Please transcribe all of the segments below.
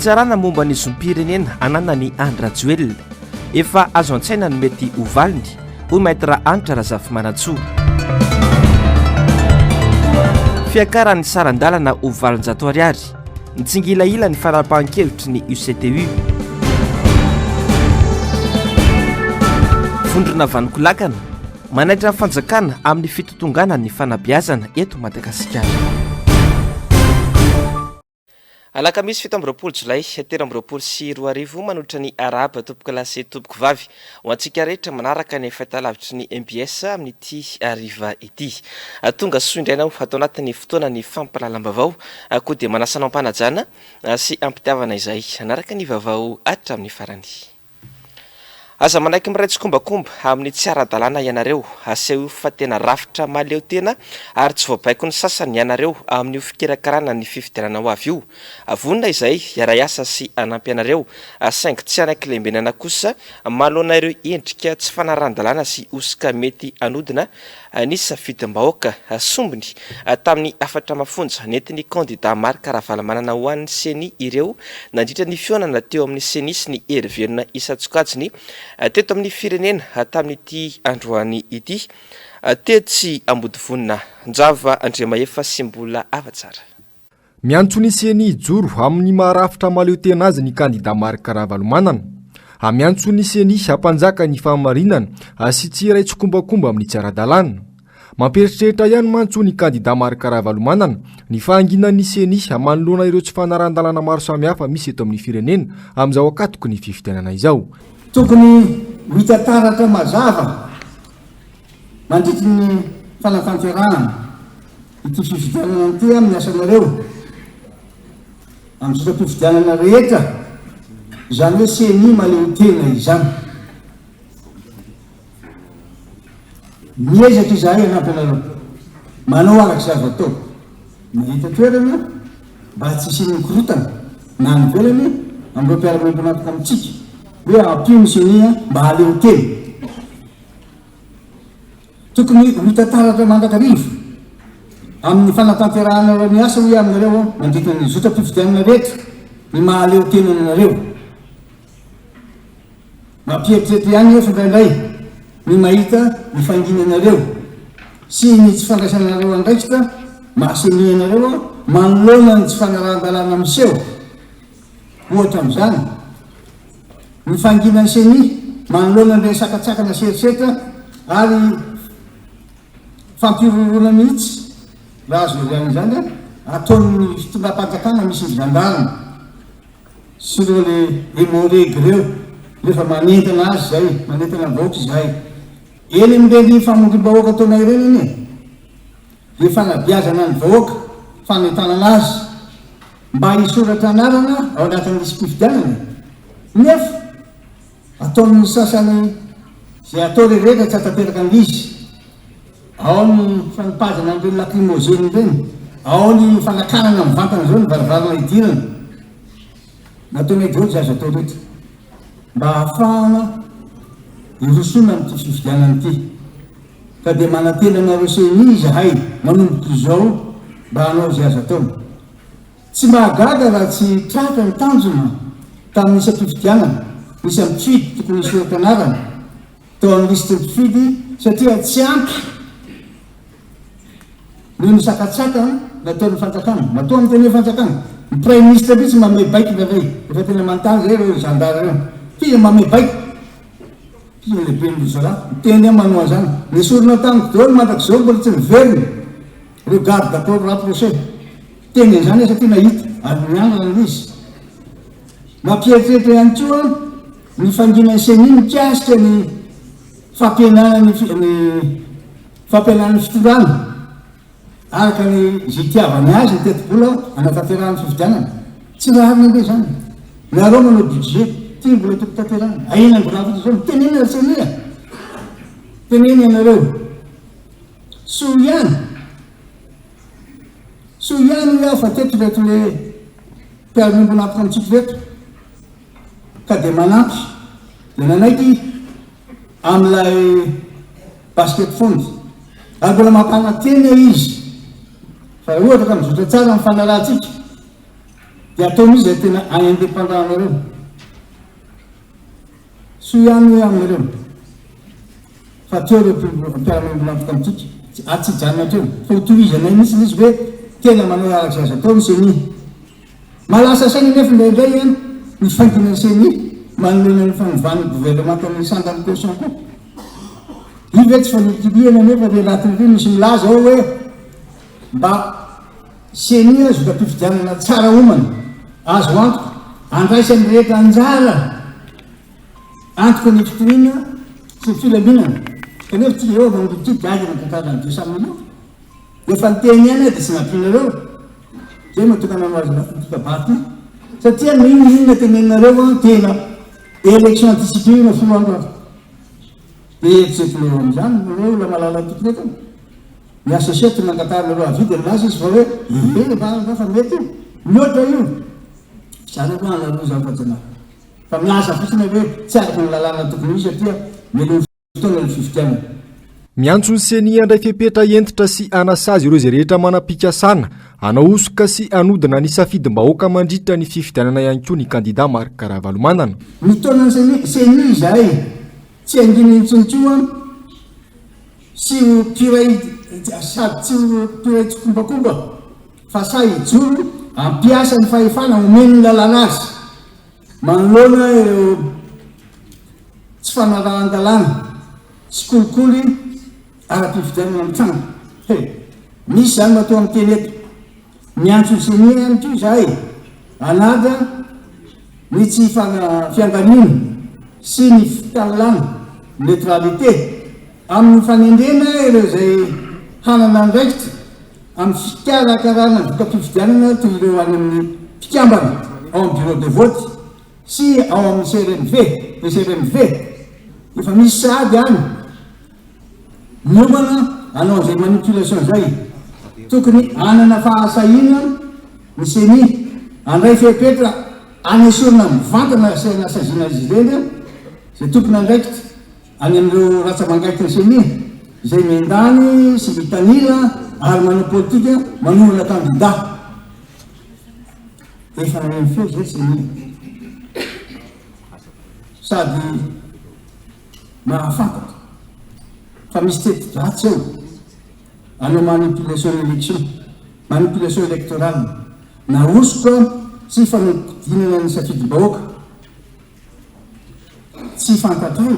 fitsarana momba ny zom-pirenena anana ny Andry Rajoelina efa azo an-tsaina no mety ho valiny hoy maître Anitra Razafy-Manantsoa. Fiakarany sarandalana ho valonjato ariary nitsingilaila ny fanapahan-kevitry ny UCTU. Vondrona vanikolakana manaitra fanjakana amin'ny fitotongana ny fanabeazana eto Madagasikara. Alakamisy 17 Jolay 2024 manolotra ny araba tompoko lasy tompoko vavy ho antsika rehetra manaraka ny fahitalavitry ny MBS amin'ity ariva ity. Tonga soindrainao atao anatin'ny fotoana ny fampalalam-bavao koa dia manasanao ampanajana sy ampitiavana izay anaraka ny vavao atra amin'ny farany. Aza manaiky miraitsy kombakomba amin'ny tsy ara-dalàna ianareo aseho fa tena rafitra maleo tena ary tsy voabaiko ny sasany ianareo amin'ny fikarakarana ny fifidianana ho avy io. Vonona izay iara asa sy anampy ianareo saingy tsy anaiky lembenana kosa manoloana ireo endrika tsy fanaran-dalàna sy osika mety anodina ny safidim-bahoaka sombiny tamin'ny afatra mafonja nentin'ny kandida maro karavala-manana ho an'ny seni ireo nandritra ny fionana teo amin'ny seni sy ny heriverina isa-tsokajiny teto amin'ny firenena tamin'ity androany ity tetsy ambody vonina njava andremaefa sy mbola afa-tsara. Miantso ny seni joro amin'ny maharafitra maleo tena azy ny kandida maro karavalomanana. Miantso ny seni hampanjaka ny fahamarinana sy tsy iray tsokombakomba amin'ny tsy ara-dalàna. Mampieritreritra ihany mantso ny kandida maro karavalomanana ny fahanginan'ny seni manoloana ireo tsy fanaran-dalàna maro samihafa misy eto amin'ny firenena amin'izao akatoko ny fifidianana izao. Tokony hita taratra mazava mandritra ny fanatanterahana ity fifidianana ity amin'ny asanareo amin'ny fifidianana rehetra izany hoe seni maleo tena izany. Miezatra izahay anampy anareo manao araka izay atao mahita toerana mba tsy hisian'ny korotana na ny velany amin'ireo mpiara-mianto anatoka amintsika hoe ampio ny senia mba haleo tena. Tokony hita taratra mandrakarivo amin'ny fanatanterahana ny asa hoe aminareo mandritra ny zotra-pifidianana rehetra ny mahaleo tena anareo. Mampieritreritra ihany efa indraindray ny mahita ny fanginanareo sy ny tsy fandraisanareo andraikitra mahasenianareo manoloana ny tsy fanaran-dalàna miseho. Ohatra amin'izany ny fanginan'ny seni manoloana ny resakatsakana seritreritra ary fampirorona mihitsy raha azo izany ataon'ny fitondram-panjakana misy ny gendarme sy ireo le émoreg ireo rehefa manentana azy zay manentana vahoaka izahay eny amin'ireny famondrim-bahoaka ataona ireny iny le fanabeazana ny vahoaka fanentanana azy mba hisoratra anarana ao anatin'nisy mpifidianana nefa ataon'ny sasany zay atao rehetra tsy atateraka an'izy. Ao ny fanipazana amin'ireny lacrymogène ireny, ao ny fanakanana amin'ny vantana zao ny varivarina idirana nataony daholo zay azo atao rehetra mba ahafahana hirosona amin'ity fifidianana ity. Ka dia manantena anareo seni izahay manomboka izao mba hanao zay azo atao. Tsy mahagaga raha tsy tratra ny tanjona tamin'ny isam-pifidianana misy amin'ny mpifidy tokony hisoratra anarana tao amin'ny lisitra mpifidy satria tsy ampy noho ny sakatsakana nataon'ny fanjakana matoa miteny fanjakana ny premier ministre mihitsy mame baiko indraindray efa tena manontany zay ireo gendarme reo tia mame baiko tia lehibe nizara miteny a manoa zany nisorona tamiko daholo mandraka zao mbola tsy miverina ireo garde d'accord rapproché teny an'izany satria nahita ary mianana izy. Mampieritreritra ihany koa ny fanginan'ny seni mikasika ny fampihenana fampihenan'ny fitondrana araka ny zay itiavany azy ny teti-bola anatanterahany fifidianana. Tsy raha nande zany nareo manao budget tia mbola toko tanterahana ahina mbola afatra zao miteneny ary senia teneny ianareo so ihany iaho fa teto reto le mpiara-mimbo nampika amintsika reto ka dia manampy dia nanaiky amin'ilay basket fondy ary mbola mampana teny izy fa ohatra ka mizotra tsara amin'ny fanarahantsika dia atao misy zay tena indépendant nareo soiany aminareo fa teo reo mpiara-milampoka amitsika tsy janona teo fa hotohizanay misy izy hoe tena manao araky azy atao ny seni malasa saina nefa indraindray any mifankina seni manolona ny fanovany gouvernement amin'ny sandany caution koa io ve tsy fanotiliana nefa le anatin'ireo misy milaza ao hoe mba seni azo da mpifidianana tsara omana azo antoko andraisany rehetra anjara antoko ny fitorina sy filaminana kanefa tsy eo manodity diagina tantarana dio saminao efa nyteny ihany dia tsy nampianareo zay mahatokana azy satria minina tenenareo tena élection anticipée foloandro dia eritsetinareo am'izany nareo la malala tokoreto miasa sety nangatarnareo avidy aminazy izy fa hoe fa mety mihoatra io saranoanareo zany fajanahary fa miasa fotsiny hoe tsy araky ny lalàna tokony izy satria melo fotoana ny fifidianana miantso ny senia andray fepetra entitra sy anasazy ireo zay rehetra manam-pikasana anaosoka sy anodina ny safidim-bahoaka mandritra ny fifidianana ihany koa ny kandida Marc Ravalomanana. Mitona senia izahay tsy anginy intsontsio sy piray sady tsy piray tsokombakomba fa sa ijoro ampiasa ny fahefana omeny ny lalàna azy manoloana ireo tsy fanarahan-dalàna sy kolikoly ara-pifidianana amin'ny trano misy zany matao amin'ny teny eto miantso ny senia ihany koa izahay anaja ny tsy fianganina sy ny fitalana neutralité amin'ny fanendrena ireo zay hanana ndraikitra amin'ny fikarakarana voka-pifidianana toy ireo any amin'ny mpikambana ao amin'ny bureau de vote sy ao amin'ny CRMV efa misy sady any miomana anao zay manipulation zay tokony anana fahasahina ny seni andray fepetra anesorina mivantana nasazina azy ireny zay tokony andraikitra any amin'ireo ratsa-mangaitra ny seni zay mendany sy mitanila ary manao politika manorana kandida efa feo zay seni sady mahafantatra fa misy tety dratsy eo anao manipulation électorale na osoka tsy fanodinana ny safidim-bahoaka tsy fantatray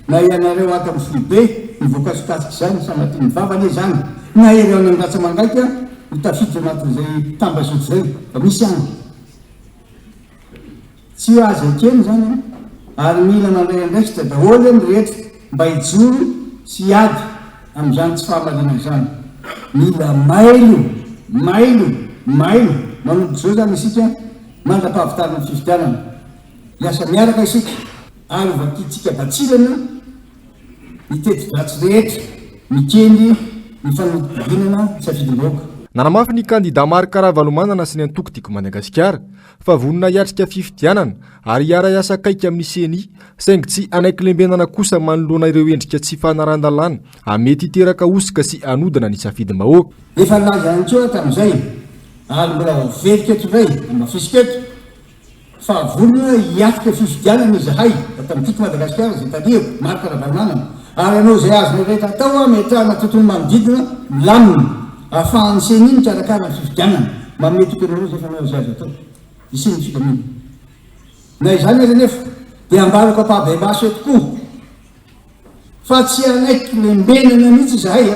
na ianareo ato amin'ny folibe mivoakasokatsiky zany samaty mivavany zany na ireo any ratsa mangaika mitafity anatin'izay tambazoty zay fa misy any tsy azy akeny zany ary mila mandray andraikitra daholo ny rehetra mba hijoro sy ady amin'izany tsy fahamalina zany mila mailo manomboka zao zany isika mandra-pahavitarana ny fifidianana miasa miaraka isika ary vakitsika batsilana mitety dratsy rehetra mikendy ny fanodinana safidim-bahoaka. Nanamafy ny kandida Marc Ravalomanana sy ny antoko-tiako Madagasikara fa vonona hiatrika fifidianana ary hiara hiasa akaiky amin'ny seni saingy tsy anaiky lembenana kosa manoloana ireo endrika tsy fanaran-dalàna amety hiteraka osika sy anodina ny safidim-bahoaka. Efa laza ihany koa tamin'izay ary mbola verika eto indray mafisika eto fa vonona hiatrika fifidianana izahay tamin'tiako Madagasikara zay taliako Marc Ravalomanana ary anao zay azo rehetra atao metrahana tontolo manodidina milamina ahafahan'ny seni mikarakara ny fifidianana mamety tokanareo zay fanao azy atao isiny filamina na izany aza nefa dia ambarako ampahabebaso tokoa fa tsy anaiky lembenana mihitsy izahay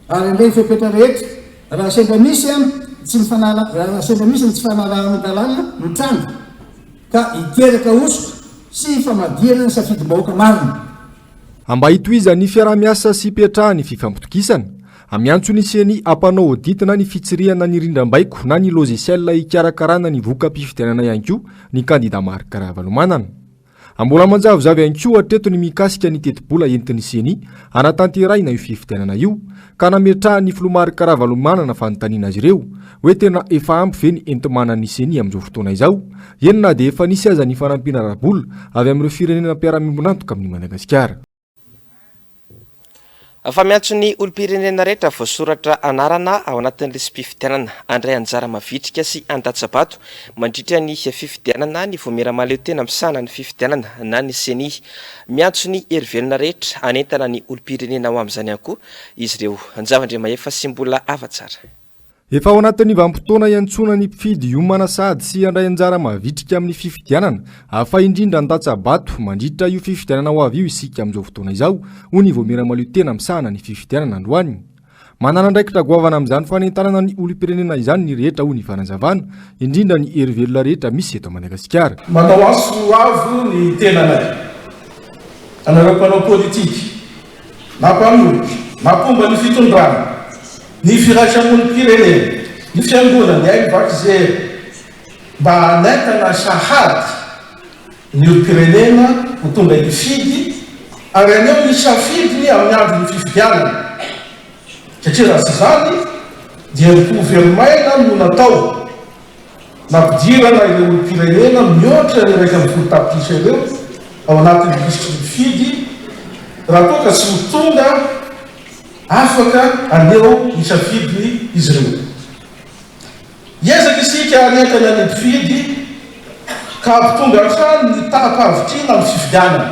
ary indray fepetra rehetra raha sendra misy raha sendra misy ny tsy fanarahan-dalàna mitranga ka hiteraka osoka sy famadiana ny safidim-bahoaka marina. Amba hitoiza ny fiarah-miasa sy hipetrahany fifampitokisana amiantso ny seni ampanao auditina ny fitsirihana ny rindram-baiko na ny logiciel hikarakarana ny voka-pifidianana ihany koa ny kandida Marc Ravalomanana. Ambola manjavozavy ihany koa hatreto ny mikasika ny teti-bola entin'ny seni anatanteraina io fifidianana io ka nametrahany filoha Marc Ravalomanana fanontaniana azy ireo hoe tena efa ampy ve ny entimanan'ny seni amin'izao fotoana izao enina dia efa nisy aza ny fanampiana rabola avy amin'ireo firenena mpiara-mimbonantoka amin'ny Madagasikara. Fa miantso ny olom-pirenena rehetra voasoratra anarana ao anatin'ilay fifidianana andray anjara mavitrika sy andatsabato mandritra ny fifidianana ny voamera-maleo tena misahana ny fifidianana na ny seni. Miantso ny herivelona rehetra anentana ny olom-pirenena ao amin'izany ihany koa izy ireo. Anjavandre mahefa sy mbola afa-tsara. Efa ao anatin'ny vanim-potoana iantsona ny mpifidy iomana sady sy andray anjara mavitrika amin'ny fifidianana afa indrindra andatsabato mandritra io fifidianana ho avy io isika amin'izao fotoana izao ho ny voamera-maleo tena misahana ny fifidianana androany. Manana andraikitra goavana amin'izany fanentanana ny olom-pirenena izany ny rehetra ho ny fanazavana indrindra ny herivelona rehetra misy eto Madagasikara. Manao aso avo ny tenanay anareo mpanao politika na mpanolotra na mpomba ny fitondrana ny firaisan'olom-pirenena ny fiangonana ay vakizery mba hanentana sahady ny olom-pirenena ho tonga hifidy ary aneo ny safidiny amin'ny andro ny fifidianana satria raha sy zany dia ny gouvernement no natao nampidirana ireo olom-pirenena mihoatra ny raika amin'ny folo tapitrisa ireo ao anatin'ny lisitry mifidy raha toa ka sy ho tonga afaka aneo isafidiny izy ireo. Ezaka isika anentana ny mpifidy ka ampitonga hatrany ny tapa-avitrina amin'ny fifidianana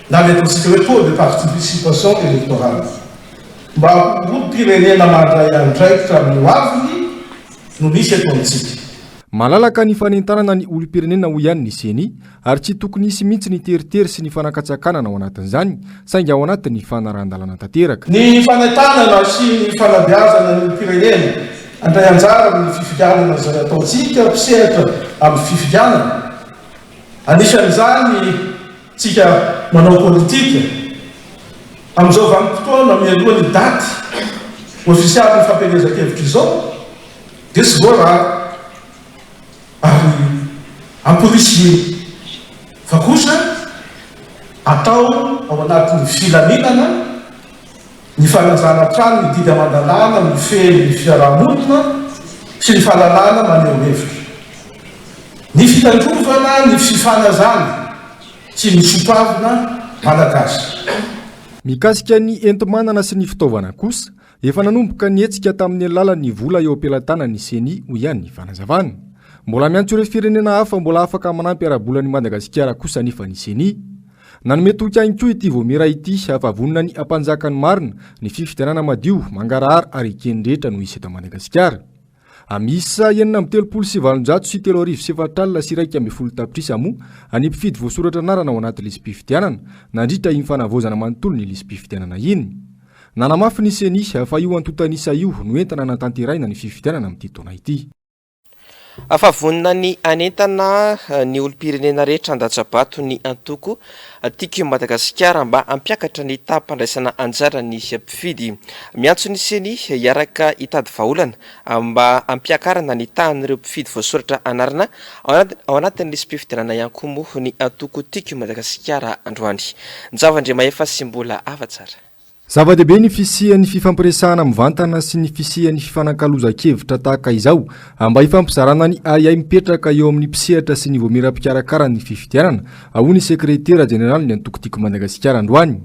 na le ataontsika hoe taux de participation électorale mba olom-pirenena mandray andraikitra amin'ny hoaviny no misy eto amintsika. Malalaka ny fanentanana ny olom-pirenena ho ihany ny seni ary tsy tokony hisy mihitsy ny teritery sy ny fanakatsakanana ao anatin'izany saingy ao anatin'ny fanarahan-dalana tanteraka. Ny fanentanana sy ny fanabeazana ny olom-pirenena andray anjara amin'ny fifidianana izay ataontsika mpisehatra amin'ny fifidianana. Anisan'izany tsika manao politika amin'izao vanim-potoana mialohan'ny daty ofisialy ny fampielezan-kevitra izao dia sy voarary ary ampolisy fa kosa atao ao anatin'ny filaminana ny fananjana trano ny didy aman-dalàna ny fely ny fiarahamonina sy ny fahalalàna maneho hevitra ny fitandrovana ny fifanazana sy ny sopavina malagasy. Mikasika ny ento-manana sy ny fitaovana kosa efa nanomboka ny hetsika tamin'ny alalan'ny vola eo am-pelatana ny seni ho ihany ny fanazavana. Mbola miantso ireo firenena hafa mbola afaka manampy ara-bolan'i Madagasikara kosa nefa ny seni. Nanome toky ihany koa ity voamera ity afa vonona ny ampanjakany marina ny fifidianana madio mangarahara ary ekeny rehetra no isy eto Madagasikara. Amisa 737 sy 3,7 sy 1,1 tapitrisa moa any mpifidy voasoratra anarana ao anaty lisy mpifidianana nandritra iny fanavozana manontolo ny lisy mpifidianana iny. Nanamafy ny seni afa io antotanisa io no entana natanteraina ny fifidianana amin'ity taona ity. Afa vonina ny anentana ny olom-pirenena rehetra andatsabato ny antoko tiako Madagasikara mba ampiakatra ny tapandraisana anjara ny mpifidy. Miantso ny seni hiaraka hitady vahaolana mba ampiakarana ny tahan'ireo mpifidy voasoratra anarana ao anatin'ny lisy mpifidianana ihany koa moa ny antoko tiako Madagasikara androany. Njavandre mahefa sy mbola afa-tsara. Zava-dehibe ny fisian'ny fifampiresahana mivantana sy ny fisian'ny fifanankalozan-kevitra tahaka izao mba hifampizarana ny ayay mipetraka eo amin'ny mpisehatra sy ny voamera-pikarakara ny fifidianana ao ny sekretera jeneraly ny antoko tiako Madagasikara androany.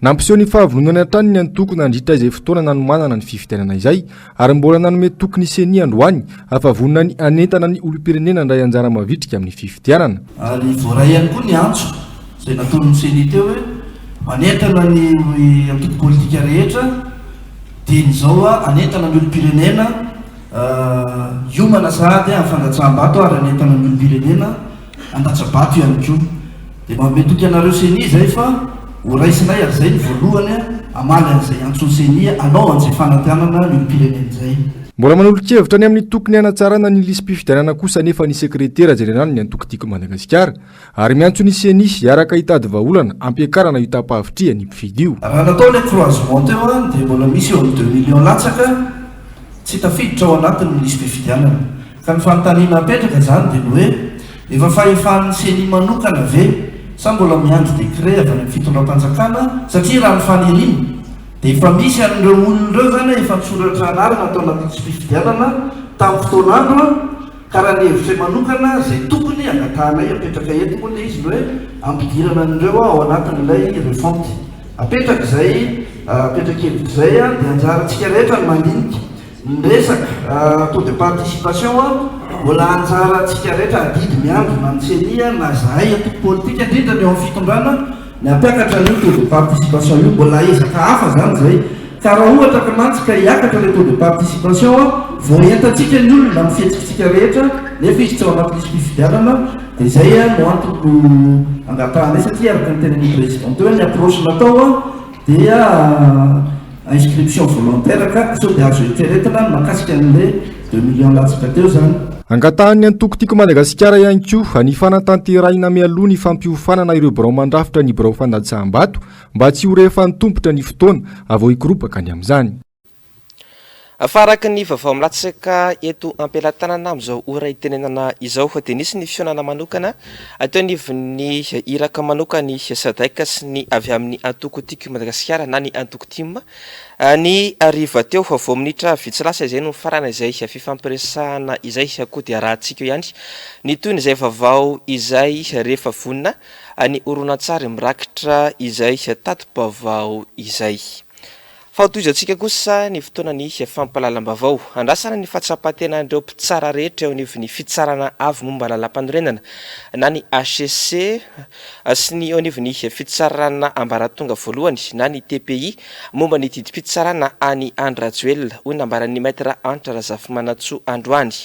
Nampiseho ny fahavononany hatrany ny antoko nandritra izay fotoana nanomanana ny fifidianana izay ary mbola nanome tokony seni androany afa vonona ny anentana ny olom-pirenena andray anjara mavitrika amin'ny fifidianana. Ary voaray ihany koa ny antso izay nataon'ny seni teo hoe anentana ny antoko politika rehetra dia nyzao anentana ny olom-pirenena iomana sahady amin'ny fandatsahambato ary anentana ny olom-pirenena andatsabato ihany koa. Dia manome toky anareo seni zay fa ho raisinay ary zay ny voalohany amaly an'izay antsony seni anao an'izay fanantenana ny olom-pirenena zay. Mbola manolo-kevitra ny amin'ny tokony hanatsarana ny lisy mpifidianana kosa nefa ny sekretera jeneraly ny antoko tiako Madagasikara ary miantso ny seni hiaraka hitady vahaolana ampiakarana io tapa-avitria ny mpifidy io. Raha natao ilay croisement teo dia mbola misy eo amin'ny 2 millions latsaka tsy tafiditra ao anatin'ny lisy mpifidianana ka ny fanontaniana apetraka zany dia hoe efa fahefan'ny seni manokana ve sa mbola miandro décret avy any fitondram-panjakana satria raha ny faniriny dia efa misy an'ireo olon'ireo zany efa nisoratra anarana atao anaty fifidianana tamin'ny fotoan'andro ka raha ny hevitra manokana izay tokony angatahanay apetraka eto moa ilay izy hoe ampidirana an'ireo ao anatin'ilay refonte apetraka izay petrakevitra zay a dia anjarantsika rehetra ny mandinika miresaka taux de participation a mbola anjarantsika rehetra adidy miandro na ntsenia na zahay atoko politika indrindra ny eo amin'ny fitondrana ny ampiakatra ny taux de participation io mbola ezaka hafa zany zay ka raha ohatra ka mantsika hiakatra le taux de participation a voentantsika ny olona na mifetsikitsika rehetra nefa izy tsy ao anatin'isy mpifidianana dia zay a no antoko angatahana satria araka ny tenen'ny président hoe ny approche natao a dia inscription volontaire ka sao dia azo eritreretina makasika an'le 2 millions latsaka teo zany angatahan'ny antoko tiako Madagasikara ihany koa ny fanatanterahina mialoha ny fampiofanana ireo birao mandrafitra ny birao fandatsaham-bato mba tsy ho rehefa nitompotra ny fotoana avao hikoropaka ny amin'izany. Afaraky ny vaovao milatsaka eto ampelantanana amin'izao ora itenenana izao dia nisy ny fionana manokana atao anivon'ny iraka manokana ny SADC sy ny avy amin'ny antoko tiako Madagasikara na ny antoko TIM ny ariva teo vao minitra vitsy lasa izay no farana izay fifampiresahana izay koa dia rahantsika ihany ny toy izay vaovao izay rehefa vonina ny oronan-tsary mirakitra izay tato-baovao izay. Fahatoizantsika kosa ny fotoanany fampahalalam-baovao andrasana ny fahatsapatena andreo mpitsara rehetra eo anivon'ny fitsarana avy momba lalam-panorenana na ny HCC sy ny eo anivon'ny fitsarana ambaratonga voalohany na ny TPI momba ny didim-pitsarana any Andry Rajoelina hoy nambaran'ny maître Antra Razafimanatsoa androany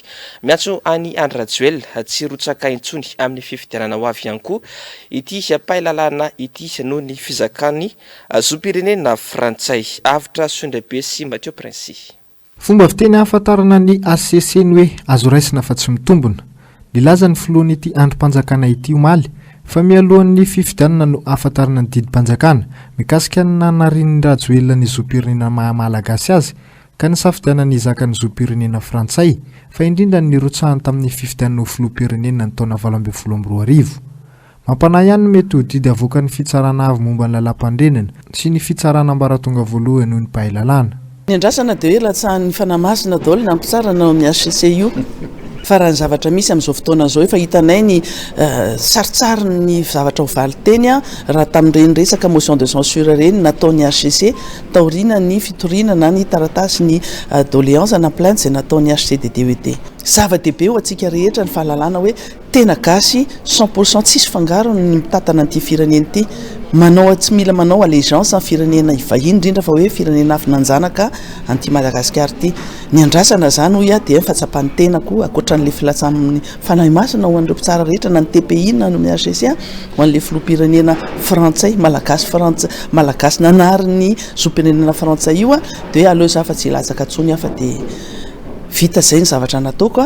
miantso any Andry Rajoelina tsy rotsaka intsony amin'ny fifidianana ho avy ihany koa ity pahalalana ity noho ny fizakany zom-pirenena frantsay avitra Sundebe sy Mathieu Prince. Fomba fiteny ahafantarana ny HCC ny hoe azo raisina fa tsy mitombona. Nilaza ny filohan'ny ity androm-panjakana ity omaly fa mialohan'ny fifidianana no ahafantarana ny didim-panjakana mikasika ny nanarian'ny Rajoelina ny zom-pirenena mahamalagasy azy ka nisafidiana ny zakan'ny zom-pirenena frantsay fa indrindra ny rotsahany tamin'ny fifidianana ho filoham-pirenena ny taona 2022. Mampanahy ihany mety ho didy avoaka ny fitsarana avy momba ny lalam-pandrenana sy ny fitsarana ambaratonga voalohany noho ny pahalalana. Ny andrasana dia hoe latsahan'ny fanamasina daholo na mpitsarana amin'ny HCC io fa raha ny zavatra misy amin'izao fotoana izao efa hitanay ny saritsary ny zavatra ho valiteny raha tamin'ireny resaka motion de censure reny nataon'ny HCC taoriana ny fitoriana na ny taratasy ny doléance na plainte izay nataon'ny HCDDET. Zava-dehibe ho antsika rehetra ny fahalalana hoe tena gasy 100% tsisy fangaro ny mitatana an'ity firenena ity manao tsy mila manao allégeance amin'ny firenena ivahiny indrindra fa hoe firenena hafa nanjanaka an'ity Madagasikara ity ny andrasana zany hoy dia fahatsapany tena koa ankoatran'le filatsan'ny fanahy masina ho an'ireo mpitsara rehetra na ny TPI na ny HCC ho an'le filoham-pirenena frantsay malagasy nanariny zom-pirenena frantsay io dia hoe aleo za fa tsy latsaka tsony hafa dia vita zay ny zavatra nataoko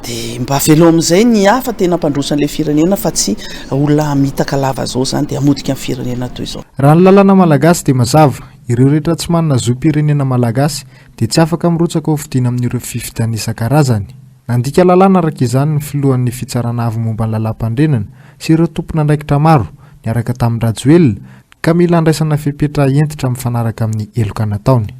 dia mba velo amin'izay ny hafa tena mpandrosan'le firenena fa tsy olona mitaka lava zao zany dia amodika amin'ny firenena toy izao. Raha ny lalàna malagasy dia mazava ireo rehetra tsy manana zom-pirenena malagasy dia tsy afaka mirotsaka ho fidiana amin'ireo fifidiana isan-karazany. Nandika lalàna araka izany ny filohan'ny fitsarana avy momba ny lalam-pandrenana sy ireo tompona andraikitra maro niaraka tamin'ny Rajoelina ka mila andraisana fepetra entitra mifanaraka amin'ny eloka nataony.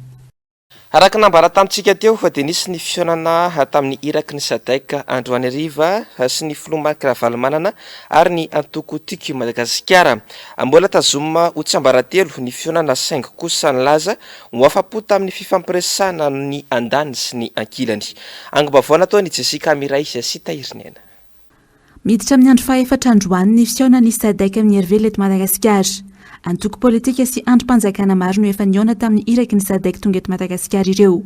Araka nambara tamintsika teo fa dia nisy ny fionana tamin'ny iraky ny SADC androany hariva sy ny filoha-Marc Ravalomanana ary ny antoko tiako Madagasikara. Mbola tazoma ho tsiambaratelo ny fionana saingy kosa nilaza ho afa-po tamin'ny fifampiresahana ny andany sy ny ankilany. Angom-baovao natao ny Jessica Miray sy Tahirinena. Miditra amin'ny andro faha-efatra androany ny fionan'ny SADC amin'ny herively eto Madagasikara. Antoko politika sy androm-panjakana maro no efa niona tamin'ny iraky ny SADC tonga eto Madagasikara ireo.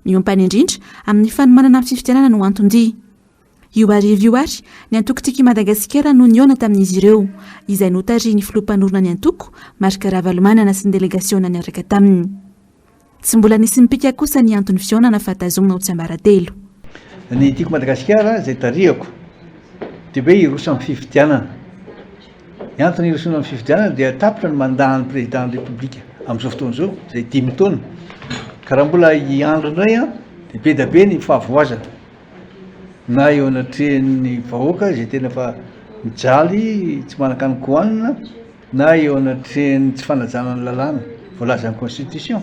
Miompany indrindra amin'ny fanomanana amin'ny fifidianana no antony. Io arivo io ary ny antoko tiako Madagasikara no niona tamin'izy ireo izay notarian'ny filoham-panorona ny antoko Marc Ravalomanana sy ny delegasiona niaraka taminy. Tsy mbola nisy mipika kosa ny antony fionana fa tazomina ho tsiambaratelo. Ny tiako Madagasikara izay tariako dia hoe iroso amin'ny fifidianana. Ny antony irosona amin'ny fifidianana dia tapitra ny mandahan'ny président de la République amin'izao fotoana izao izay 10 taona. Ka raha mbola hiandro indray dia be da be ny fahavoazana na eo anatrehan'ny vahoaka izay tena fa mijaly tsy manan-kaniko hohanina na eo anatrehan'ny tsy fanajana ny lalàna voalazan'ny constitution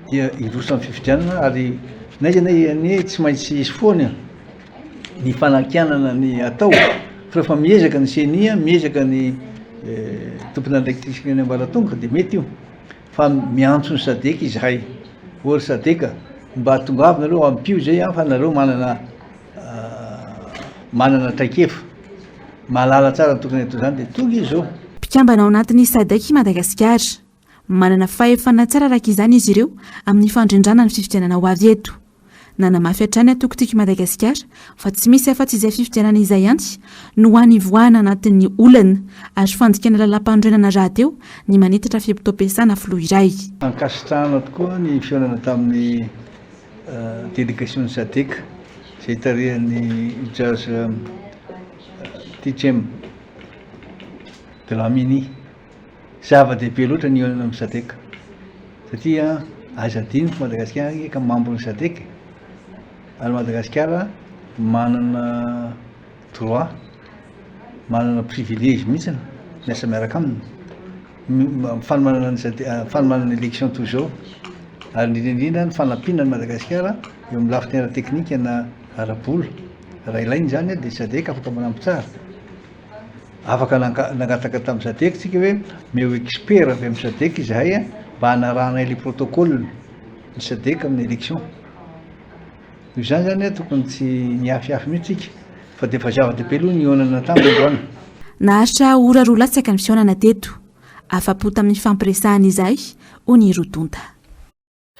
dia iroso amin'ny fifidianana ary naiza ny tsy maintsy isy foana ny fanankianana ny atao fa rehefa miezaka ny CENI miezaka ny tompona andraikitry ny ambaratonga dia mety io fa miantso ny sadeka izahay ory sadeka mba tonga avy nareo ampio zay fa nareo manana traikefa malala tsara ny tokony atao zany de tonga izy zao. Mpikambana ao anatin'ny SADC Madagasikara manana fahefana tsara araka izany izy ireo amin'ny fandrindrana ny fifidianana ho avy eto. Nanamafy hatrany atokotiky Madagasikara fa tsy misy afa-tsy izay fifidianana izay antsy no hanivoana anatin'ny olana ary fandikana lalam-pandrenana rahateo ny manitatra fiapitoam-piasana filoha iray. Ankasitrahana tokoa ny fionana tamin'ny délégation ny SADC izay tarihan'ny George Tichem de Lamini. Zava-dehibe loatra ny ionana amin'ny SADC satria aza adiny Madagasikara ka mambo ny SADC ary Madagasikara manana droit, manana privilège mihitsy miasa miaraka aminy fanomanana élection toy zao ary indrindra ny fanampiana ny Madagasikara eo amin'ny lafiny ara-teknika na ara-bola raha ilainy zany dia SADC afaka manampy tsara. Afaka nangataka tamin'ny SADC tsika hoe meo expert avy amin'ny SADC izahay mba hanarahana le protocole ny SADC amin'ny élection. Io zany zany tokony tsy niafiafy mihitsy tsika fa dia efa zava-dehibe aloha ny ionana tamin'ny androany. Naharitra ora roa latsaka ny fionana teto afa-po tamin'ny fampiresahana izay ho ny rotonta.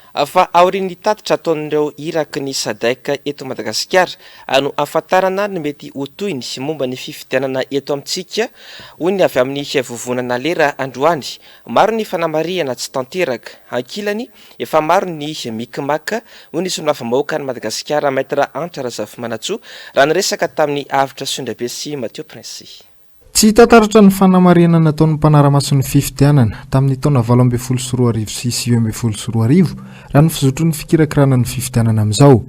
Fa aorian'ny tatitra ataon'ireo iraky ny SADC eto Madagasikara no afantarana ny mety ho toyny sy momba ny fifidianana eto amintsika hoy ny avy amin'ny vovonana lera androany. Maro ny fanamariana tsy tanteraka ankilany efa maro ny mikimaka hoy ny solombavam-bahoaka ny Madagasikara maître Antra Razafimanatsoa raha niresaka tamin'ny avitra Sondrabe sy Mathieu Prince. Tsy tantaratra ny fanamariana nataon'ny mpanara-mason'ny fifidianana tamin'ny taona 2014 sy 2014 raha ny fizotro ny fikirakirana ny fifidianana amin'izao.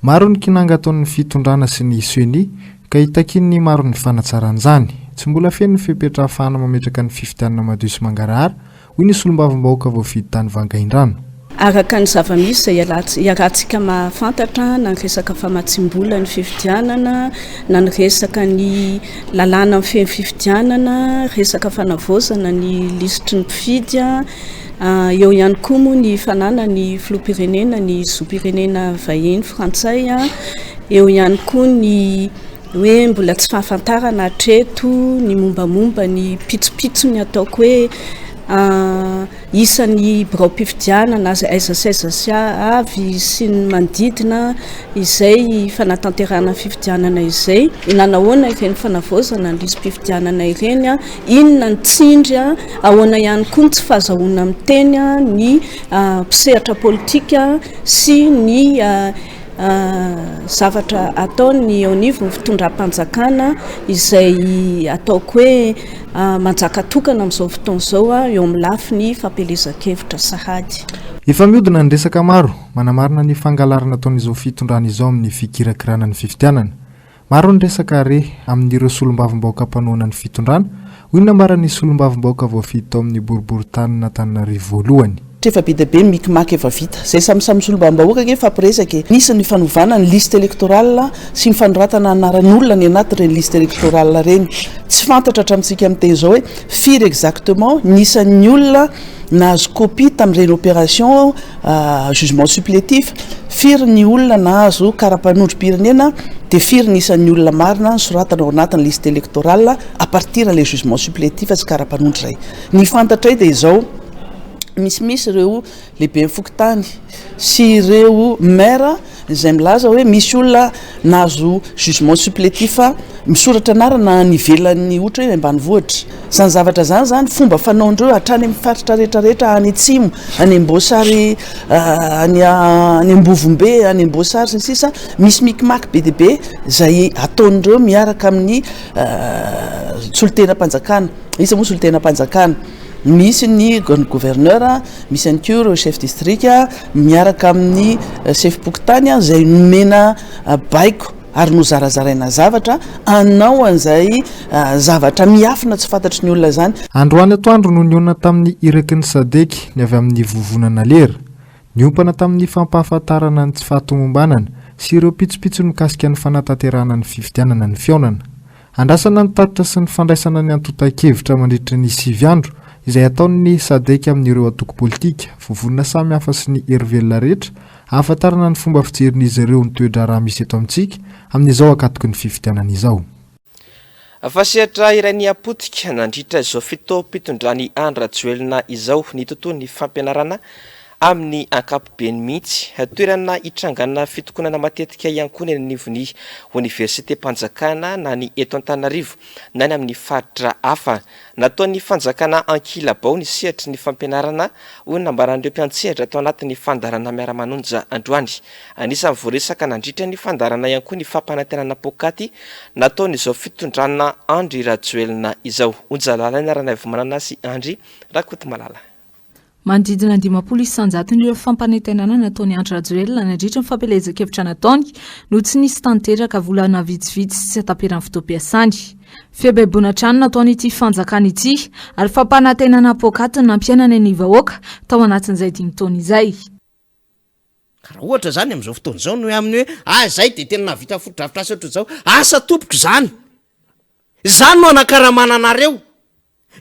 Maro ny kinanga ataon'ny fitondrana sy ny seni ka hitakin'ny maro ny fanatsaran'izany. Tsy mbola feno ny fepetra ahafahana mametraka ny fifidianana madio sy mangarahara hoy ny solombavam-bahoaka voafidy tany Vangaindrano. Araka ny zava-misy izay iarahantsika mahafantatra na ny resaka famatsim-bola ny fifidianana na ny resaka ny lalàna amin'ny fifidianana, resaka fanavozana ny lisitry ny mpifidy, eo ihany koa moa ny fanana ny filoham-pirenena ny zom-pirenena vahiny frantsay, eo ihany koa ny hoe mbola tsy fahafantarana hatreto ny mombamomba ny pitsopitsony ataoko hoe isan'ny birao-pifidianana aiza sy avy sy ny manodidina izay fanatanterana fifidianana izay inanahoana ireny fanavozana ny lisy-pifidianana ireny, inona ny tsindry, ahoana ihany koa ny tsy fahazahoana amin'ny teny ny mpisehatra politika sy ny zavatra ataony eo anivon'ny fitondram-panjakana izay ataoko hoe manjaka tokana amin'izao fotoana izao eo amin'ny lafiny fampelezan-kevitra sahady. Efa mihodina ny resaka maro manamarina ny fangalarana ataon'izao fitondrana izao amin'ny fikirakirana ny fifidianana. Maro ny resaka re amin'ireo solombavam-bahoaka mpanoana ny fitondrana hoy ny nambaran'ny solombavam-bahoaka voafidy tao amin'ny boriboritany Antananarivo voalohany. Efa be dia be mikimaky efa vita zay samsamy solombavam-bahoaka ke fampiresaka nisy ny fanovana ny liste électorale sy ny fanoratana anaran'olona ny anaty reny liste électorale reny. Tsy fantatra hatramintsika amin'iteny izao hoe firy exactement nisan'ny olona nahazo copie tamin'ireny opération jugement supplétif, firy ny olona nahazo karapanondrom-pirenena dia firy nisan'ny olona marina soratana ao anatin'ny liste électorale à partir les jugement supplétif sy karapanondro zay. Ny fantatra dia izao misy ireo lehibe mifokotany sy ireo maire izay milaza hoe misy olona nahazo jugement supplétif misoratra anarana nivelan'ny ohatra hoe ambanivohitra. Zany zavatra zany fomba fanaondreo hatrany amin'ny faritra rehetrarehetra any Atsimo, any Ambosary, any Ambovombe, any Ambosary sy sisa misy mikimaky be dia be izay ataon'ireo miaraka amin'ny solitenam-panjakana. Isa moa solitenam-panjakana misy ny gouverneur, misy ny koa ireo chef district miaraka amin'ny chef pokotany izay nomena baiko ary no zarazaraina zavatra anao an'izay zavatra miafina tsy fantatry ny olona zany. Androany atoandro no niona tamin'ny iraky ny SADC ny avy amin'ny vovonana lera, niompana tamin'ny fampahafantarana ny tsy fahatomombanana sy ireo pitsopitso mikasika ny fanatanterahana ny fifidianana ny fionana. Andrasana ny tatitra sy ny fandraisana ny antota-kevitra mandritra ny 7 andro izay ataon'ny sadek amin'ireo atoko politika vovonina samy hafa sy ny herivelona rehetra ahafantarana ny fomba fijerin'izy ireo ny toedra raha misy eto amintsika amin'izao akatoky ny fifidianana izao. Fasihatra iray ny apotika nandritra izao fitopitondran'ny andra joelina izao ny tontolon'ny fampianarana amin'ny ankapobeny mihitsy toerana itranganana fitokonana matetika ihany koa ny anivon'ny Université Mpanjakana na ny eto Antananarivo na ny amin'ny faritra hafa. Nataon'ny fanjakana Ankilabao ny sehatry ny fampianarana ho nambaran'ireo mpiantsehatra atao anatin'ny fandarana miara-manonja androany. Anisan'ny voaresaka nandritra ny fandarana ihany koa ny fampanantenana pokaty nataon'izao fitondrana Andry Rajoelina izao. Onjalalaina Ranaivo Manana sy Andry Rakoto Malala. Manodidina 500 isanjaton'ireo fampanantenana nataony Andry Rajoelina nandritra ny fampelezan-kevitra nataony no tsy nisy tanteraka volana vitsivitsy sy ataperan'ny fotoam-piasany. Fiabaibona trano nataony ity fanjakana ity ary fampanantenana pokaty nampiainana ny vahoaka tao anatin'izay 5 taona izay. Raha ohatra zany amin'izao fotoana izao no hoe aminy hoe zay dia tena navita fotodrafitrasa ohatra izao asa tompoko zany. Zany no anakaramana anareo.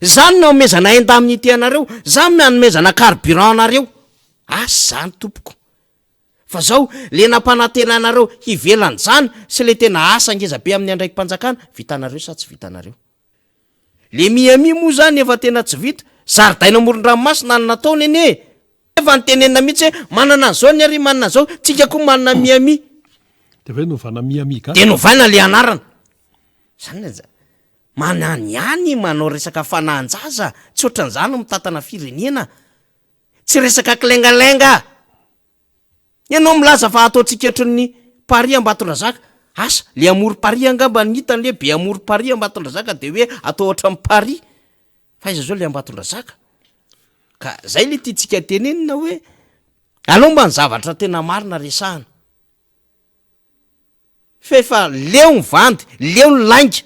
Zany no omezana enda amin'ny ity anareo, zany no anomezana carburant anareo. Asa zany tompoko. Fa zao le nampanantena anareo hivelany zany sy le tena asa ngezabe amin'ny andraiky mpanjakana vitanareo sa tsy vitanareo. Le miami moa zany efa tena tsy vita, zaridaina amoron-dranomasina ny nataony ene. Efa nitenena mihitsy hoe manana an'izao ny ary manana an'izao, tsika koa manana miami. De hoe novana miami ka. De novaina le anarana. Zany manany ihany manao resaka fananjaza, tsy ohatran'izany mitantana firenena. Tsy resaka kilengalenga. Ianao milaza fa ataontsika ohatran'ny Paris Ambatondrazaka. Asa, le amory Paris angamba ny hitany le be amory Paris Ambatondrazaka de hoe atao ohatran'ny Paris. Fa iza zao le Ambatondrazaka. Ka zay le tiantsika tenenina hoe alao mba ny zavatra tena marina resahana. Fefa leo ny vandy, leo ny lainga.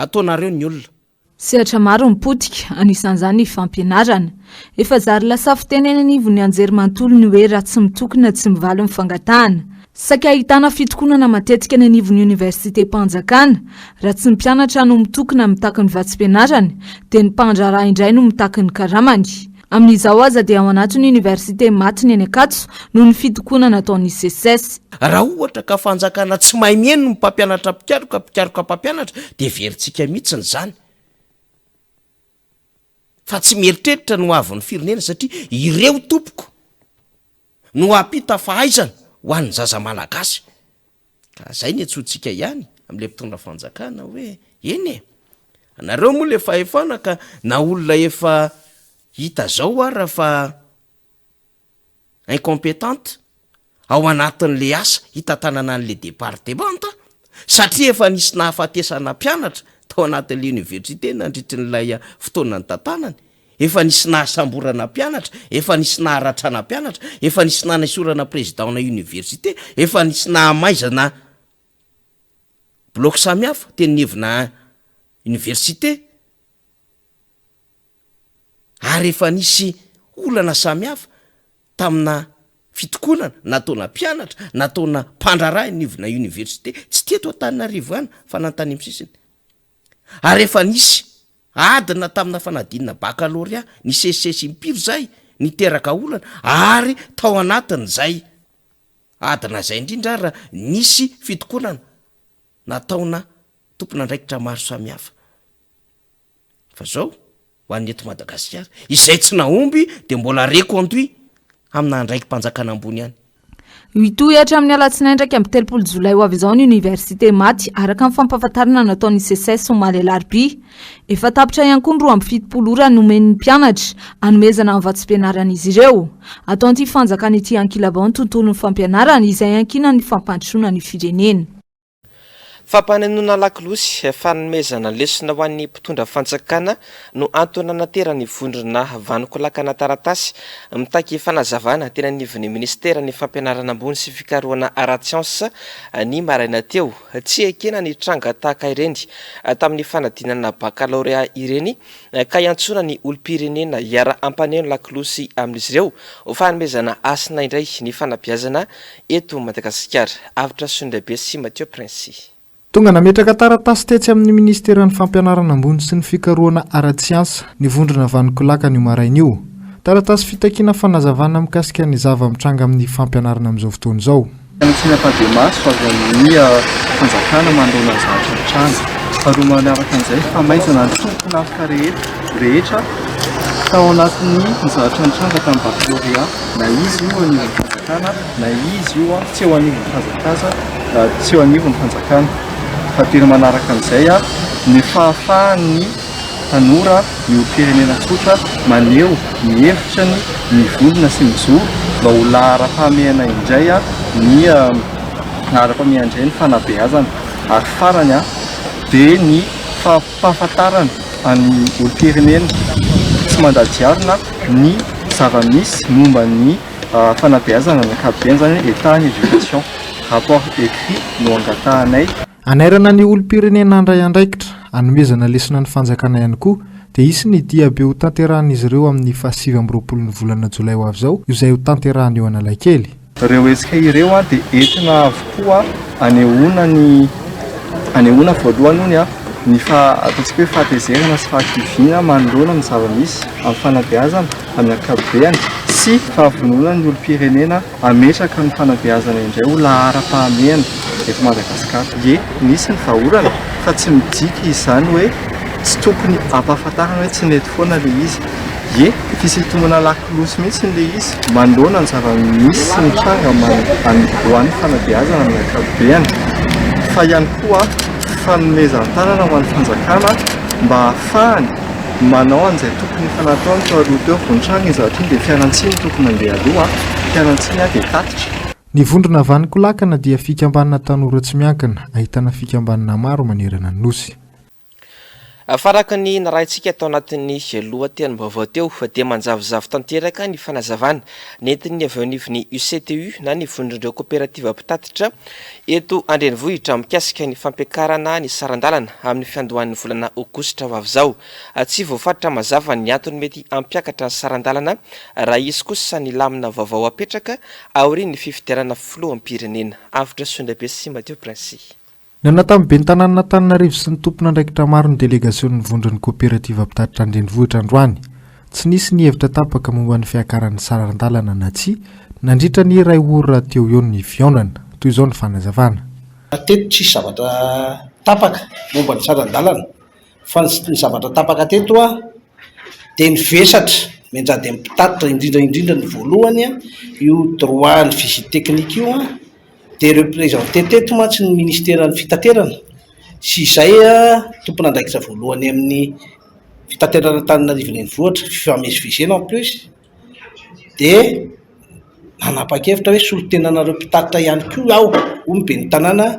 Ataonareo ny olona. Sehatra maro mipotika anisan'izany ny fampianarana. Efa zary lasa fitenena anivon'ny anjerimanontolo ny hoe raha tsy mitokona tsy mivaly mifangatahana. Saika ahitana fitokonana matetika ny anivon'ny Université Mpanjakana, raha tsy ny mpianatra no mitokona mitaky ny vatsim-pianarana, dia ny mpandraraha indray no mitaky ny karamany. Amin'izao aza dia ao anatin'ny Université Matiny any Ankatso no ny fitokonana ataon'ny CSS. Raha ohatra ka fanjakana tsy mahay mihaino ny mpampianatra pikaroka mpampianatra dia verintsika mihitsiny zany. Fa tsy mieritreritra no avy ny firenena satria ireo tompoko no ampita fahaizana ho an'ny zaza malagasy. Ka zay ny antsontsika ihany amin'ilay mpitondra fanjakana hoe eny anareo moa le fahefana ka na olona efa hita zao raha fa incompétente ao anatin'le asa hitantanana an'le départementa satria efa nisy nahafatesana mpianatra tao anatin'le université nandritry n'ilay fotoana ny tantanany, efa nisy nahasamborana mpianatra, efa nisy naharatrana mpianatra, efa nisy nanaisorana président na université, efa nisy nahamaizana bloc samihafa tenenevina université. Ary efa nisy olana samihafa tamina fitokonana nataona mpianatra, nataona mpandraraha nivona université, tsy teto Antananarivo any fa nantany amin'ny sisiny. Ary efa nisy adina tamina fanadinana baccalauréat, ny sesisesy impiro zay, niteraka olana, ary tao anatin' zay adina zay indrindra raha nisy fitokonana nataona tompona andraikitra maro samihafa. Fa zao ho an'ny eto Madagasikara, izay tsy naomby de mbola reconduit amina andraiky mpanjakana ambony any. Itohatra amin'ny alatsinainy ndraiky amin'ny 3 Jolay ho avy izao ny Université Maty araka ny fampahafantarana nataon'ny CSS Somaly Larby. Efa tapitra ihany koa ny 270 ora nomen'ny mpianatra hanomezana amin'ny vatsim-pianaran'izy ireo. Ataon'ity fanjakana ity Ankilabao ny tontolon'ny fampianarana izay ankina ny fampandrosoana ny firenena. Fampanenona lakilosy fanomezana lesona ho an'ny mpitondra fanjakana no antony naterany vondrona vanoko lakana taratasy mitaky fanazavana tena anivon'ny ministera ny fampianarana ambony sy fikarohana ara-tsiansa ny maraina teo. Tsy ekena ny tranga tahaka ireny tamin'ny fanadinana baccalauréat ireny ka iantsona ny olom-pirenena hiara ampaneno lakilosy amin'izy ireo ho fanomezana asina indray ny fanabeazana eto Madagasikara. Avitra Sondrabe sy Mathieu Prince. tonga nametraka taratasy tetsy amin'ny ministeran'ny fampianarana ambony sy ny fikaroana ara-tsiansa nivondrona vanikolaka nio marain'io taratasy fitakiana fanazavana mikasika ny zava-mitranga amin'ny fampianarana amin'izao fotoana izao. Tsy avy amin'ny fanjakana mandona zavatra tranga faharoa manaraka an'izay famaizana ny tomponafika rehetra tao anatin'ny zavatra nitranga tamin'ny baccalauréat na izy io anivon'ny fanjakana na izy io tsy eo anivon'ny fanjakaza tsy eo anivon'ny fanjakana. Fatena manaraka an'izay ny fahafahan'ny tanora ny olo-pirenena tsotra maneho ny hevitrany ny volona sy mijoro mba ho lahara-pahamehana indray ny lahara-pahamehana indray ny fanabeazana ary farany dia ny fahafantarana any olo-pirenena tsy mandadiarina ny zava-misy momba ny fanabeazana ny ankapobeny zany état ny éducation rapport écrit no angatahanay. Anairana ny olo-pirenena andray andraikitra anomezana lesona ny fanjakana ihany koa dia isy ny diabe ho tanterahan'izy ireo amin'ny 27 ny volana jolay ho avy izao izay ho tanterahany eo Analakely. Ireo hetsika ireo dia entina avokoa anehoana voalohany hony ny ataontsika hoe fahatezerana sy fahakiviana manoloana ny zava-misy amin'ny fanabeazana amin'ny ankapobeny sy fahavonona ny olo-pirenena ametraka ny fanabeazana indray ho lahara-pahamehana eto Madagasikara. Nisy ny vahaolana fa tsy midika izany hoe tsy tokony ampahafantarana hoe tsy nety foana le izy. Fisintomana lakolosy mihitsy le izy manoloana ny zava-misy sy ny tranga ho an'ny fanabeazana amin'ny ankapobeny. Fa ihany koa fanomezan-tanana ho an'ny fanjakana mba ahafahany manao an'izay tokony fanataony tao aloha teo vonintranga izy zavatra iny dia fialantsiny tokony mandeha aloha fialantsiny dia tatitra. Ny vondrona vanikolakana dia fikambanana tanora tsy miankina ahitana fikambanana maro manerana ny nosy. Faraka ny narahintsika tao anatin'ny lohateny vaovao teo dia manjavozavo tanteraka ny fanazavana nentin'ny avy anivon'ny UCTU na ny vondron'ireo kooperativa mpitatitra eto Andrenivohitra mikasika ny fampiakarana ny sarandalana amin'ny fiandohan'ny volana Aogositra ho avy izao. Tsy voafaritra mazava ny antony mety ampiakatra ny sarandalana raha izy kosa ny lamina vaovao apetraka aorian'ny fifidianana filoham-pirenena. Avitra Sondrabe sy Mateo Princy. Nana tamin'ny ben'ny tanàna Antananarivo sy ny tompona andraikitra maro ny delegasion'ny vondron'ny kooperativa mpitatitra Andrenivohitra androany. Tsy nisy ny hevitra tapaka momba ny fiakaran'ny sarandalana na tsy nandritra ny iray orona teo eo ny fiaonana toy izao ny fanazavana. Teto tsisy zavatra tapaka momba ny sarandalana fa ny zavatra tapaka teto dia ny vesatra menjady amin'ny mpitatitra indrindra ny voalohany io droit ny visite technique io dia représenté teto mantsy ny ministeran'ny fitaterana sy izay tompona andraikitra voalohany amin'ny fitaterana Antananarivo renivohitra fifamezivezena en plus dia nanapa-kevitra hoe solotenanareo mpitatitra ihany koa aho omby ny tanàna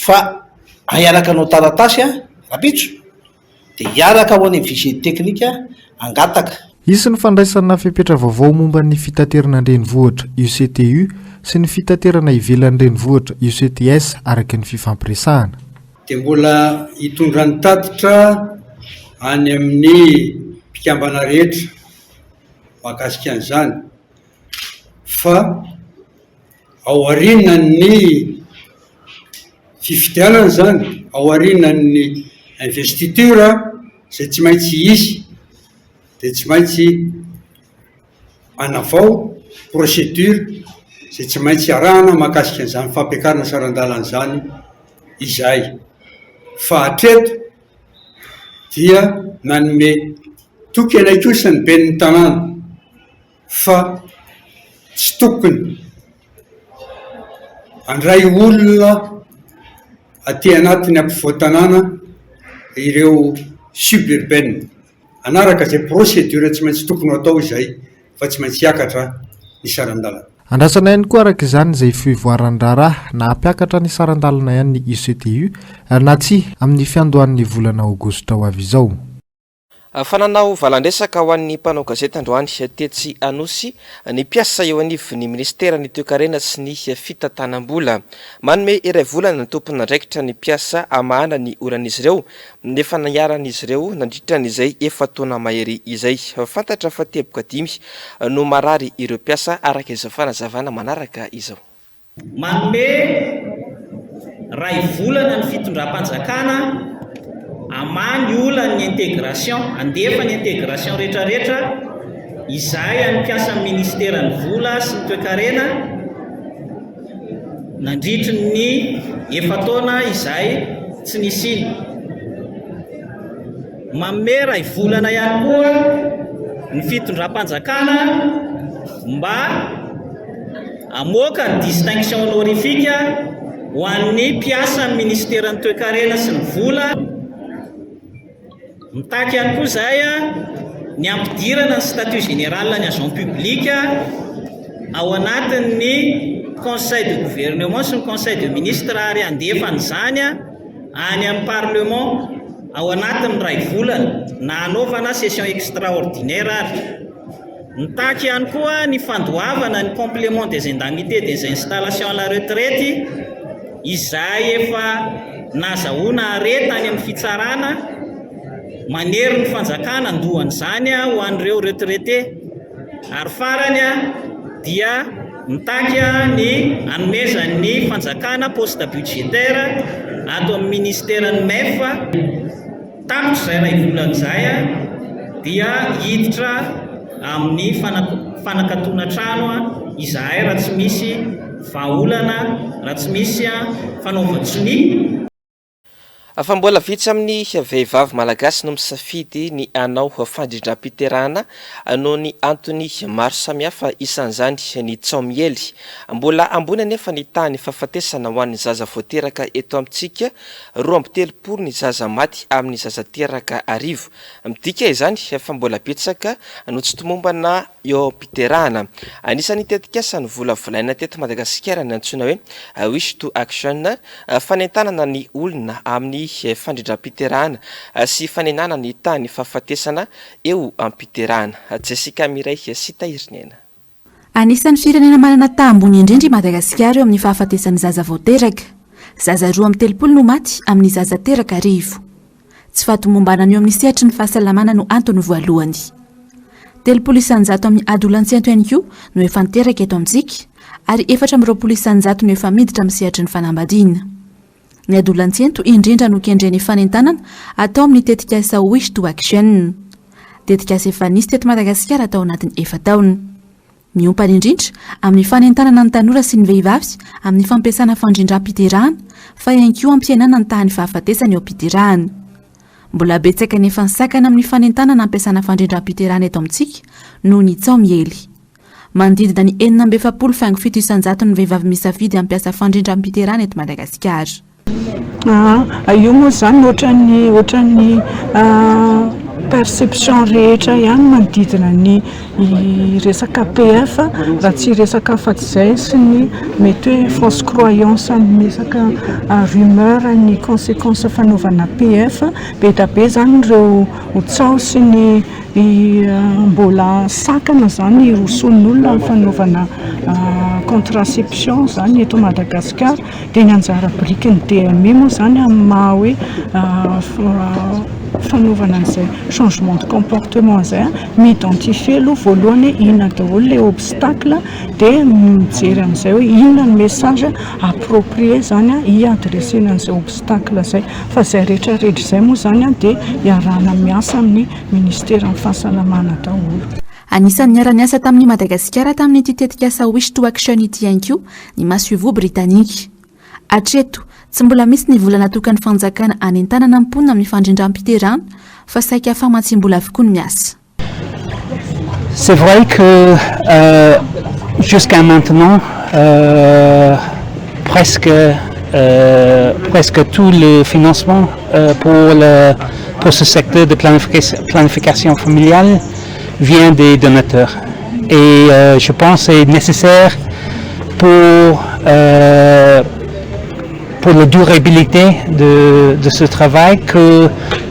fa hiaraka anao taratasy rapitso dia hiaraka ho any visite technique angataka. Isy ny fandraisana fepetra vaovao momba ny fitaterana Andrenivohitra UCTU sy ny fitaterana ivelan'ny Andrenivohitra UCTS araka ny fifampiresahana. Dia mbola hitondrany tatitra any amin'ny mpikambana rehetra mahakasika an'izany fa ao aorianany fifidianana zany ao aorianany investiture izay tsy maintsy izy dia tsy maintsy anavao procédure izay tsy maintsy arahana mahakasika an'izany fampiakarana sarandalana zany izay. Fa hatreto dia nanome toky anay kosa ny ben'ny tanàna fa tsy tokony andray olona aty anatiny ampivoan-tanàna ireo suburbaine anaraka izay procédure tsy maintsy tokony atao izay fa tsy maintsy hiakatra ny sarandalana. Andrasana ihany koa araka izany izay fivoaran'ny raharaha na hampiakatra ny sarandalana ihany ny UCTU na tsy amin'ny fiandohan'ny volana Aogositra ho avy izao. Fananao valandresaka ho an'ny mpanao gazety androany Tetsy Anosy ny mpiasa eo anivon'ny ministera ny toe-karena sy ny fitantanam-bola manome iray volana ny tompon'andraikitra ny mpiasa amahana ny oran'izy ireo nefa niaran'izy ireo nandritran'izay efa taona mahery izay. Fantatra fa teboka 5 no marary ireo mpiasa araka izao fanazavana manaraka izao. Manome ray volana ny fitondram-panjakana amany olany intégration andefa ny intégration rehetrarehetra izay any mpiasa amin'ny ministerany vola sy ny toe-karena nandritry ny efataona izay tsy nisiny manome ray volana ihany koa ny fitondram-panjakana mba amoaka ny distinction honorifique ho an'ny mpiasa amin'ny ministerany toe-karena sy ny vola mitaky ihany koa zay ny ampidirana ny statut général ny agent public ao anatin'ny conseil de gouvernement sy ny conseil de ministre ary andefany zany any amin'ny parlement ao anatin'ny ray volana na anaovana session extraordinaire ary mitaky ihany koa ny fandoavana ny complément des indemnités des installations à la retraite izay efa nazahoana areta any amin'ny fitsarana manery ny fanjakana andohany zany ho an'ireo retraité ary farany dia mitaky ny anomezan'ny fanjakana poste budgétaire ato amin'ny ministerany MEF tapitra izay ray volana izay dia hiditra amin'ny fanakatona trano izahay raha tsy misy vahaolana raha tsy misy fanaovan-tsony. Fa mbola vitsy amin'ny vehivavy malagasy no misafidy ny anao fandrindram-piterahana noho ny antony maro samihafa isan'izany ny tsaomiely. Mbola ambony anefa ny tany fahafatesana ho an'ny zaza voateraka eto amintsika 2.3 ny zaza maty amin'ny zaza teraka arivo. Midika izany fa mbola betsaka no tsy tomombana eo am-piterahana. Anisan'ny tetikasa ny volavolaina teto Madagasikara ny antsoina hoe wish to action fanentanana ny olona amin'ny fandrindram-piterahana sy fanenana ny tany fahafatesana eo am-piterahana. Jessica Miray sy Tahirnena. Anisan'ny firenena manana tambony indrindra Madagasikara eo amin'ny fahafatesan'ny zaza voateraka. Zaza 2.3 no maty amin'ny zaza teraka arivo. Tsy fahatomombana eo amin'ny sehatry ny fahasalamana no antony voalohany. 30 isanjato amin'ny ady olantsianto ihany koa no efa niteraka eto amintsika ary 420 isanjato no efa miditra amin'ny sehatry ny fanambadiana. Ny ady olantsianto indrindra no kendreny fanentanana atao amin'ny tetikasa wish to action. Tetikasa efa nisy teto Madagasikara atao anatin'ny 4 taona. Miompana indrindra amin'ny fanentanana ny tanora sy ny vehivavy amin'ny fampiasana fandrindram-piterahana fa ihany koa ampiainana ny tahany fahafatesana eo am-piterahana. Mbola betsaka nefa nisakana amin'ny fanentanana ampiasana fandrindram-piterahana eto amintsika noho ny tsaomiely. Manodidina ny 470 isanjato ny vehivavy misafidy ampiasa fandrindram-piterahana eto Madagasikara. Io moa zany ohatran'ny perception rehetra ihany manodidina ny resaka PF raha tsy resaka afa-tsy izay sy ny mety hoe fausse croyance ny resaka rumeur ny conséquence fanaovana PF be da be zany ireo hotsao sy ny mbola sakana zany roson'olona ny fanaovana contraception zany eto Madagasikara dia ny anjara biriky ny DMI moa zany amin'ny maha hoe fanaovana an'izay changement de comportement izay mi-identifier aloha voalohany inona daholo ilay obstacle dia mijery amin'izay hoe inona ny message approprié zany hiadressena an'izay obstacle izay fa izay rehetrarehetra izay moa zany dia iarahana miasa amin'ny ministera ny fahasalamana daholo. Anisan'ny niara-niasa tamin'ny Madagasikara tamin'ny ity tetikasa wish to action ity ihany koa ny Masovia Britanika. Hatreto tsy mbola misy ny vola natokany fanjakana anentanana amponina amin'ny fandrindram-piterahana fa saika famatsim-bola avokoa ny miasa. C'est vrai que jusqu'à maintenant presque tout le financement pour ce secteur de planification familiale vient des donateurs et je pense que c'est nécessaire pour la durabilité de ce travail que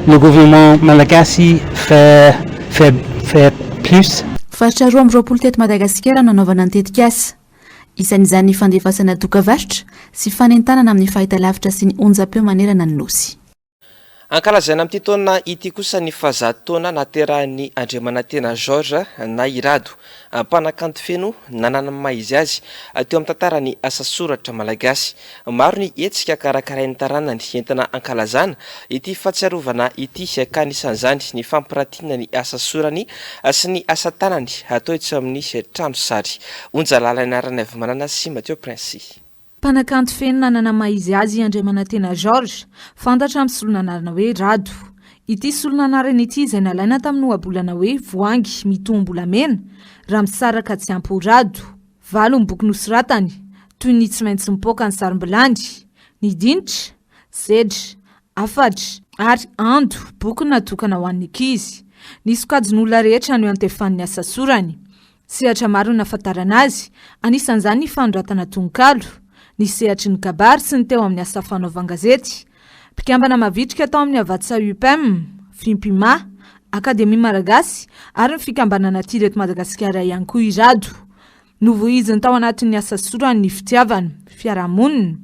le gouvernement malagasy fait plus. Faritra 2 teto Madagasikara no anaovana ny tetikasa. Isan'izany ny fandefasana dokavarotra sy fanentanana amin'ny fahitalavitra sy ny onjam-peo manerana ny nosy. Ankalazaina amin'ity taona ity kosa ny 10 taona naterahan'ny Andriamanantena George Nairado. mpanakanto feno nanana maizy azy teo amin'ny tantarany asa soratra malagasy. Maro ny hetsika karakarain'ny taranany entina ankalazana ity fahatsiarovana ity ka anisan'izany ny fampiratina ny asa sorany sy ny asa tanany atao etsy amin'ny trano sary. Onja lalana arana avy manana sy Mathieu Prince. Mpanakanto feno nanana maizy azy Andriamanantena George, fantatra amin'ny solonanarana hoe Rado. Ity solonanarana ity izay nalaina tamin'ny ohabolana hoe voangy mitombolamena raha misaraka tsy ampy Rado. Valo ny boky nosoratany toy ny tsy maintsy mipoaka ny sarimbilany, ny dinitra, sedra, afatra ary ando boky natokana ho an'ny ankizy. Ny sokajin'olona rehetra no antefan'ny asa sorany. Sehatra maro nafantarana azy, anisan'izany ny fanoratana tononkalo, ny sehatry ny kabary sy ny teo amin'ny asa fanaovan-gazety. Mpikambana mavitrika tao amin'ny avatsa UPM, Fimpima, Akademia Malagasy ary ny fikambanana Tireto Madagasikara ihany koa Rado. Novoiziny tao anatin'ny asa sorany ny fitiavana, fiarahamonina,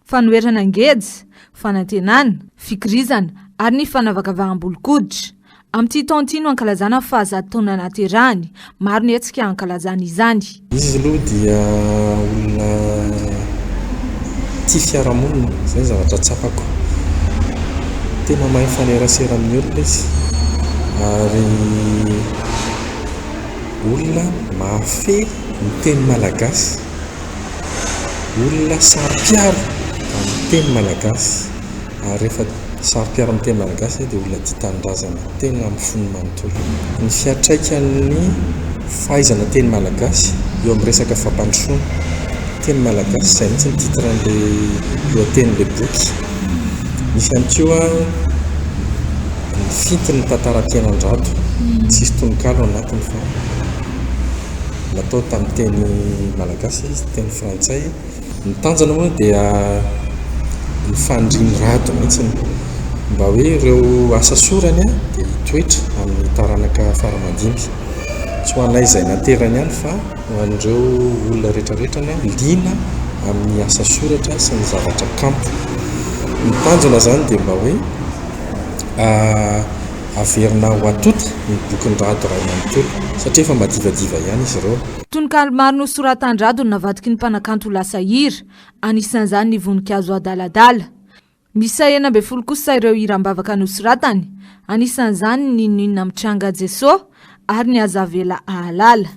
fanoherana ngeza, fanantenana, fikirizana ary ny fanavakavaham-bolokoditra. Amin'ity taonty no ankalazana fahazatoana naterahany, maro ny hetsika ankalazana izany. Izy aloha dia olona tia fiarahamonina, izay zavatra tsapako. Tena mahay mifanerasera amin'ny olona izy ary olona mahafehy miteny malagasy, olona saro-piaro amin'ny teny malagasy ary rehefa saro-piaro amin'ny teny malagasy dia olona tia tanindrazana tena mifono manontolo. Ny fiatraikan'ny fahaizana teny malagasy eo amin'ny resaka fampandrosoana teny malagasy, izay mihitsy ny titran'ilay lohatenin'ilay boky. Misy ihany koa ny fintiny tantaram-piainan-drato, tsisy tononkalo anatiny fa natao tamin'ny teny malagasy izy, teny frantsay. Ny tanjona moa dia ny fandriany Rado mihitsy mba hoe ireo asa sorany dia hitoetra amin'ny taranaka faramandimby. Tsy ho anay izay naterany ihany fa ho an'ireo olona rehetrarehetra liana amin'ny asa soratra sy ny zavatra kanto. Ny tanjona zany dia mba hoe averina ho atota ny bokin'ny Rado Ray manontolo satria efa madivadiva ihany izy ireo. Tononkalo maro nosoratany Rado navadiky ny mpanakanto lasa hira, anisan'izany ny voninkazo adaladala. Misy 12 kosa ireo hira-mbavaka nosoratany, anisan'izany ny Ninona Mitranga Jeso ary ny Azavela Ahalala.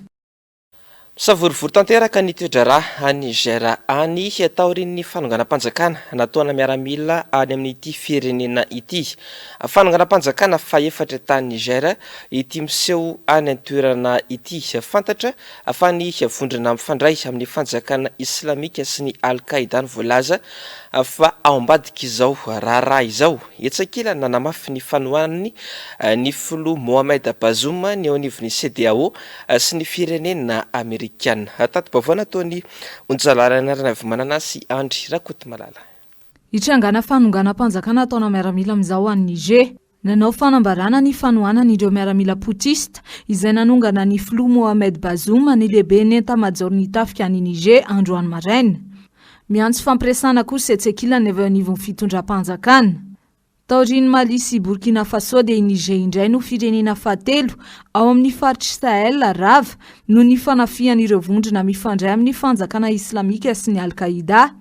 Savorivory tanteraka ny toedrara any Niger any taorian'ny fanonganam-panjakana nataona miaramila any amin'ity firenena ity. Fanonganam-panjakana faefatra tany Niger ity miseho any an-toerana ity. Fantatra fa ny vondrona mifandray amin'ny fanjakana islamika sy ny Al-Qaida ny voalaza fa ao ambadika izao raharaha izao. Etsakila nanamafy ny fanohanany ny filoha Mohamed Bazoum ny ao anivon'ny CEDEAO sy ny firenena Amerikana. Tato-baovana ataony onjalarana avy manana sy Andry Rakoto Malala. Hitrangana fanonganam-panjakana ataona miaramila amin'izao any Niger. Nanao fanambarana ny fanohanana ireo miaramila putista izay nanongana ny filoha Mohamed Bazoum ny lehibe nenta-major ny tafika any Niger androany maraina. Miantso fampiresana kosa Etsekila ny avy anivon'ny fitondram-panjakana. Taoriny Mali sy Burkina Faso dia Niger indray no firenena fahatelo ao amin'ny faritry Sahel rava no ny fanafian'ireo vondrona mifandray amin'ny fanjakana islamika sy ny Al-Qaida.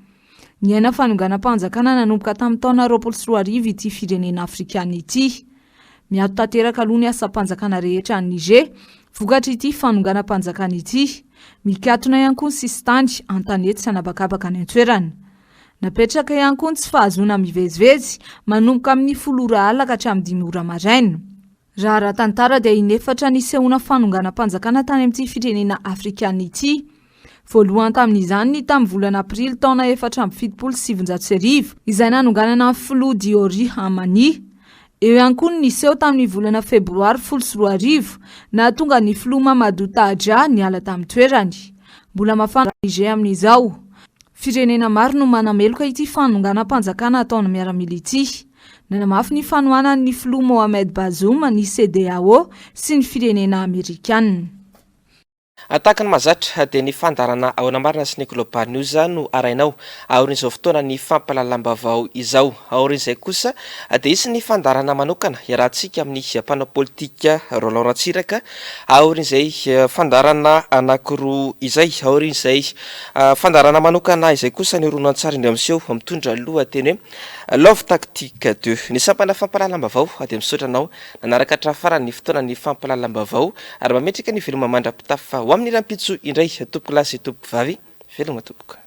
Ny aina fanonganam-panjakana nanomboka tamin'ny taona 2024 ity firenena afrikana ity. Miato tanteraka aloha ny asa-panjakana rehetra any Niger, vokatra ity fanonganam-panjakana ity. Mikatona ihany koa ny sistany an-tanety sy anabakabaka ny an-toerana. Napetraka ihany koa ny tsy fahazona mivezivezy manomboka amin'ny 10 ora alina ka hatramin'ny 5 ora maraina. Raha ara-tantara dia inefatra ny sehoana fanonganam-panjakana tany amin'ity firenena afrikana ity. Voalohany tamin'izany tamin'ny volana aprily taona 1770 izay nanonganana ny filoha Diori Hamani. Eo ihany koa ny niseho tamin'ny volana febroary 12 nahatonga ny filoha Mamadou Tadja niala tamin'ny toerany. Mbola mafana Niger amin'izao. Firenena maro no manameloka ity fanonganam-panjakana ataony miaramila ity. Nanamafy ny fanohanany ny filoha Mohamed Bazoum ny CEDEAO sy ny firenena Amerikana. Ataka ny mazatra dia ny fandarana ao anamarina sy ny Global News no arainao aorin'izao fotoana ny fampalalambavao izao. Aorin'izay kosa dia isy ny fandarana manokana iarahantsika amin'ny mpanao politika Roland Ratsiraka. Aorin'izay fandarana anankiroa izay. Aorin'izay fandarana manokana izay kosa ny Ronan-tsary indray amin'izao mitondra lohateny hoe Love Tactique 2. Ny sampana fampalalambavao dia misotranao nanaraka hatrafara ny fotoana ny fampalalambavao ary mametraka ny veloma mandrapitafa ho amin'ny rampitso indray tompoko lahy sy tompoko vavy veloma tompoko.